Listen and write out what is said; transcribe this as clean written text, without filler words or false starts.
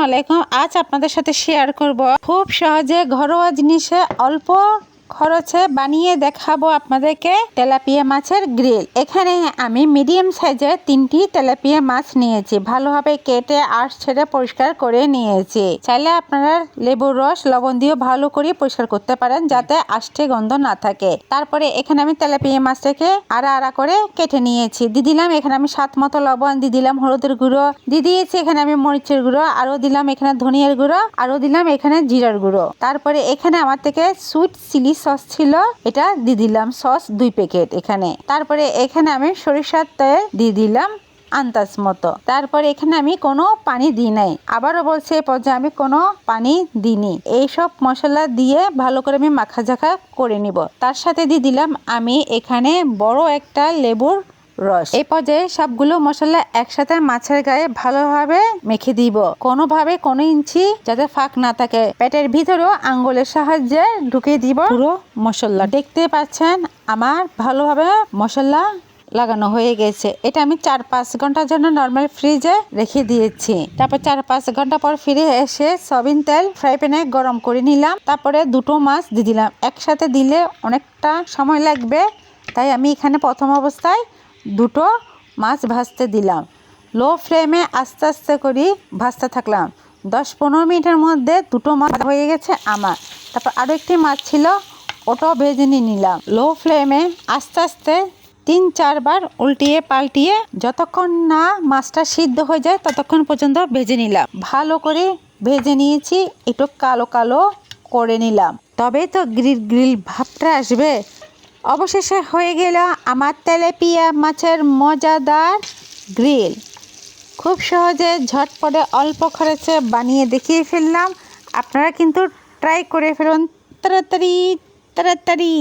আলাইকুম। আজ আপনাদের সাথে শেয়ার করব খুব সহজে ঘরোয়া জিনিসে অল্প খরচে বানিয়ে দেখাবো আপনাদেরকে তেলাপিয়া মাছের গ্রিল। এখানে আমি মিডিয়াম সাইজের 3টি তেলাপিয়া মাছ নিয়েছি, ভালোভাবে কেটে আঁশ ছেড়ে পরিষ্কার করে নিয়েছি। চাইলে আপনারা লেবুর রস লবণ দিয়ে ভালো করে পরিষ্কার করতে পারেন যাতে আষ্টে গন্ধ না থাকে। তারপরে এখানে আমি তেলাপিয়া মাছটাকে আড়া করে কেটে নিয়েছি। দিয়ে দিলাম এখানে আমি স্বাদ মতো লবণ, দিয়ে দিলাম হলুদের গুঁড়ো, দিয়ে দিয়েছি এখানে আমি মরিচের গুঁড়ো, আরো দিলাম এখানে ধনিয়ার গুঁড়ো, আরো দিলাম এখানে জিরার গুঁড়ো। তারপরে এখানে আমার থেকে সুইট চিলি সস ছিল, এটা দিয়ে দিলাম সস 2 প্যাকেট এখানে। তারপরে এখানে আমি সরিষার তেল দিয়ে দিলাম আন্দাজ মতো। তারপরে এখানে আমি কোনো পানি দিই নাই, আবারও বলছি এই পর্যায়ে আমি কোনো পানি দিইনি। এইসব মশলা দিয়ে ভালো করে আমি মাখাঝাখা করে নিব। তার সাথে দিয়ে দিলাম আমি এখানে বড় একটা লেবুর রস। এই পর্যায়ে সবগুলো মশলা একসাথে মাছের গায়ে ভালোভাবে মেখে দিব, কোনোভাবে কোনো ইঞ্চি যাতে ফাঁক না থাকে। পেটের ভিতরেও আঙ্গুলের সাহায্যে ঢুকিয়ে দিব পুরো মশলা। দেখতে পাচ্ছেন আমার ভালোভাবে মশলা লাগানো হয়ে গেছে। এটা আমি 4-5 ঘন্টার জন্য নর্মাল ফ্রিজে রেখে দিয়েছি। তারপর 4-5 ঘন্টা পর ফিরে এসে সয়াবিন তেল ফ্রাই প্যানে গরম করে নিলাম। তারপরে দুটো মাছ দিয়ে দিলাম। একসাথে দিলে অনেকটা সময় লাগবে, তাই আমি এখানে প্রথম অবস্থায় দুটো মাছ ভাজতে দিলাম। লো ফ্লেমে আস্তে আস্তে করে ভাজতে থাকলাম। 10-15 মিনিটের মধ্যে দুটো মাছ হয়ে গেছে আমার। তারপর আরও একটি মাছ ছিল, ওটাও ভেজে নিলাম। লো ফ্লেমে আস্তে আস্তে 3-4 বার উল্টিয়ে পাল্টিয়ে যতক্ষণ না মাছটা সিদ্ধ হয়ে যায় ততক্ষণ পর্যন্ত ভেজে নিলাম। ভালো করে ভেজে নিয়েছি, একটু কালো কালো করে নিলাম, তবেই তো গ্রিল ভাবটা আসবে। অবশেষে হয়ে গেল আমার তেলাপিয়া মাছের মজাদার গ্রিল। খুব সহজে ঝটপটে অল্প খরচে বানিয়ে দেখিয়ে ফেললাম। আপনারা কিন্তু ট্রাই করে ফেলুন তাড়াতাড়ি।